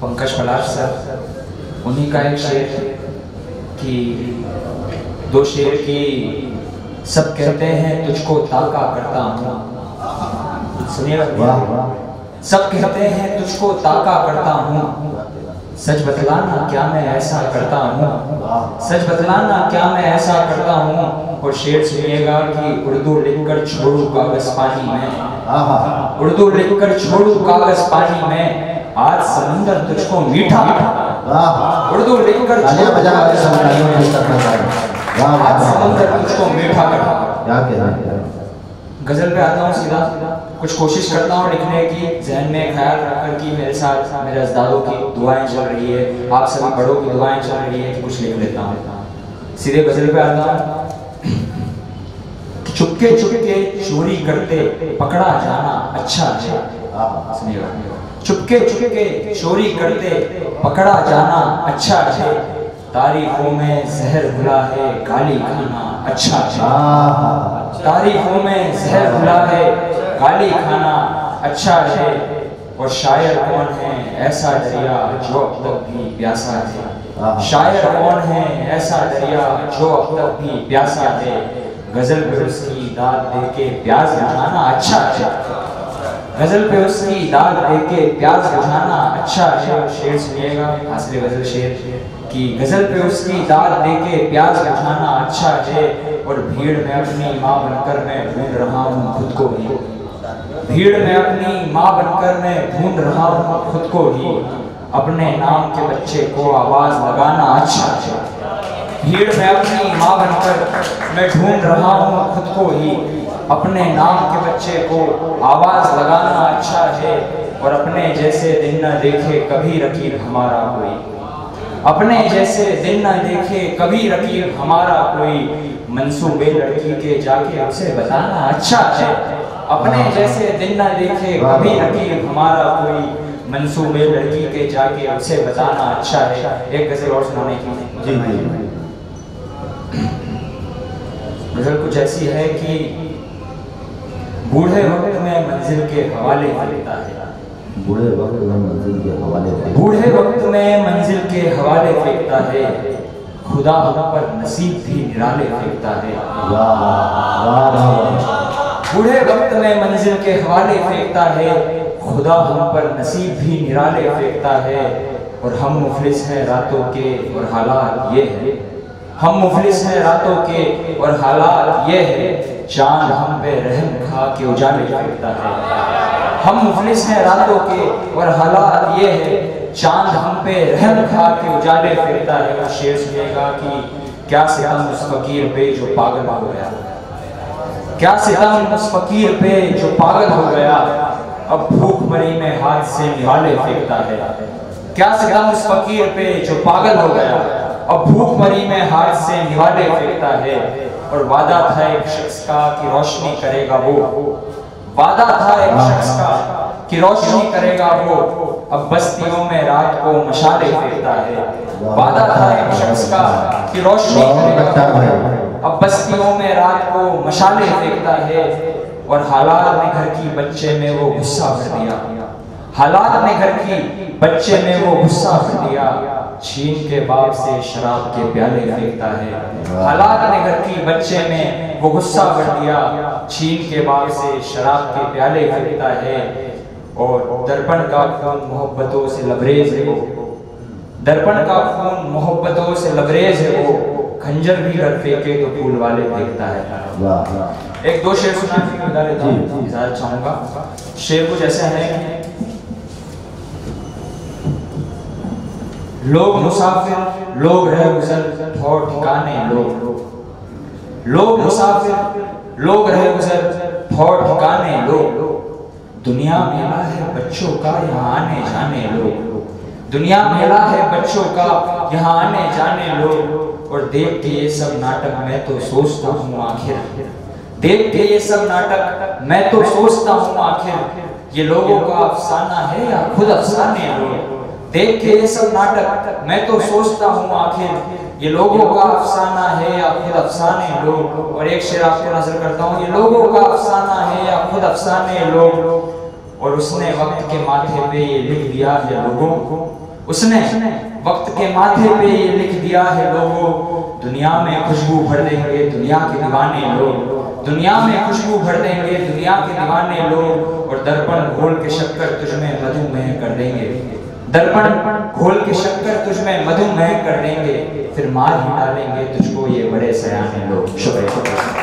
पंकज पलाश sir, उन्हीं का एक शेर कि दो शेर की सब कहते हैं तुझको ताका करता हूँ। सुनिएगा, सब कहते हैं तुझको ताका करता हूँ, सच बतलाना क्या मैं ऐसा करता हूँ, सच बतलाना क्या मैं ऐसा करता हूँ। और शेर सुनिएगा कि उर्दू लिखकर छोड़ू कागज पानी में, उर्दू लिखकर छोड़ू कागज पानी में, आज समंदर तुझको मीठा, उर्दू लिखकर आज समंदर तुझको मीठा कर। गजल पे आता हूँ सीधा, कुछ कोशिश करता हूँ लिखने की, जहन में ख्याल रखकर कि मेरे साथ मेरे अजदादों की दुआएं चल रही है, आप सभी बड़ों की दुआएं चल रही है, कि कुछ लिख लेता हूँ। सीधे गजल पे आता हूँ। चुपके चुपके चोरी करते पकड़ा जाना अच्छा है, सुनिएगा, चुपके चुपके चोरी करते पकड़ा जाना अच्छा है, तारीखों में जहर घुला है गाली खाना अच्छा है, तारीखों में जहर घुला है गाली खाना अच्छा है। और शायर कौन है ऐसा दरिया जो अब तक भी प्यासा है, शायर कौन है ऐसा दरिया जो अब तक भी प्यासा है, गजल पे उसकी दाद दे के प्याज बुझाना अच्छा है, गजल पे उसकी दाद दे के प्याज बुझाना अच्छा है। शेर सुनिएगा, हासिल गजल शेर कि गजल पे उसकी दाद दे के प्याज बुझाना अच्छा है, और भीड़ में अपनी माँ बनकर मैं ढूंढ रहा हूँ खुद को ही, भीड़ में अपनी माँ बनकर मैं ढूंढ रहा हूँ खुद को ही, अपने नाम के बच्चे को आवाज लगाना अच्छा है, भीड़ में अपनी माँ बनकर मैं ढूंढ रहा हूँ खुद को ही, अपने नाम के बच्चे को आवाज लगाना अच्छा है। और अपने जैसे दिन न देखे कभी रकीब हमारा कोई, अपने जैसे दिन न देखे कभी रकीब हमारा कोई, मंसूबे लड़की के जाके उसे बताना अच्छा है, अपने जैसे दिन न देखे कभी रकीब हमारा कोई, मंसूबे लड़की के जाके उसे बताना अच्छा है। एक गजल और सुनाने की जी जी। गजल कुछ ऐसी है कि बूढ़े वक्त में मंजिल के हवाले फेंकता है, बूढ़े वक्त में मंजिल के हवाले, बूढ़े वक्त में मंजिल के हवाले फेंकता है, खुदा हम पर नसीब भी निराले फेंकता है, बूढ़े वक्त में मंजिल के हवाले फेंकता है, खुदा हम पर नसीब भी निराले फेंकता है। और हम मुफलिस हैं रातों के और हालात ये है, हम मुफलिस हैं रातों के और हालात ये है, चांद हम पे रहम खा के उजाले फेंकता है, हम मुफलिस हैं रातों के और हालात ये है, चांद हम पे रहम खा के उजाले फेंकता है। और शेर सुनिएगा कि क्या सितम उस फकीर पे जो पागल हो गया, क्या सितम उस फकीर पे जो पागल हो गया, अब भूख मरी में हाथ से निवाले फेंकता है, क्या सितम उस फकीर पे जो पागल हो गया, अब भूख मरी में हाथ से निवाले फेंकता है। और वादा था एक शख्स का कि रोशनी करेगा वो, वादा था एक शख्स का कि रोशनी करेगा वो, अब बस्तियों में रात को मशाले फेंकता है, वादा था एक शख्स का कि रोशनी करेगा वो, अब बस्तियों में रात को मशाले फेंकता है। और हालात ने घर की बच्चे में वो गुस्सा भर दिया, हालात ने घर की बच्चे में वो गुस्सा भर दिया, छीन के बाप से शराब के प्याले फेंकता है, हालात ने घर की बच्चे में वो गुस्सा भर दिया, छीन के बाप से शराब के प्याले फेंकता है। और दर्पण का खून मोहब्बतों से लबरेज है वो, दर्पण का खून मोहब्बतों से लबरेज है वो, खंजर भी घर फेंके तो फूल वाले फेंकता है। एक दो शेर सुना के बता देता हूँ, इजाजत चाहूंगा। शेर कुछ ऐसे हैं, लोग मुसाफिर लोग रह गुजर ठौर ठिकाने लोग, लोग मुसाफिर लोग रह गुजर ठौर ठिकाने लोग, दुनिया मेला है बच्चों का यहाँ आने जाने लोग, दुनिया मेला है बच्चों का यहाँ आने जाने लोग। और देख के ये सब नाटक मैं तो सोचता हूँ आखिर, देख के ये सब नाटक मैं तो सोचता हूँ आखिर, ये लोगों का अफसाना है या खुद अफसाने लोग, देख के ये सब नाटक मैं तो सोचता हूँ आखिर, ये लोगों का अफसाना है या खुद अफसाने लोग। और एक शेर आपको नजर करता हूँ, ये लोगों का अफसाना है या खुद अफसाने लोग, और उसने वक्त के माथे पे ये लिख दिया है लोगों को, उसने वक्त के माथे पे ये लिख दिया है लोगों, दुनिया में खुशबू भर देंगे दुनिया के दीवाने लोग, दुनिया में खुशबू भर देंगे दुनिया के दीवाने लोग, और दर्पण घोल के शक्कर तुझमें मधुमेह कर देंगे, दर्पण घोल के शक्कर तुझमें मधुमेह कर देंगे, फिर मार ही डालेंगे तुझको ये बड़े सयाने लोग। शुक्रिया।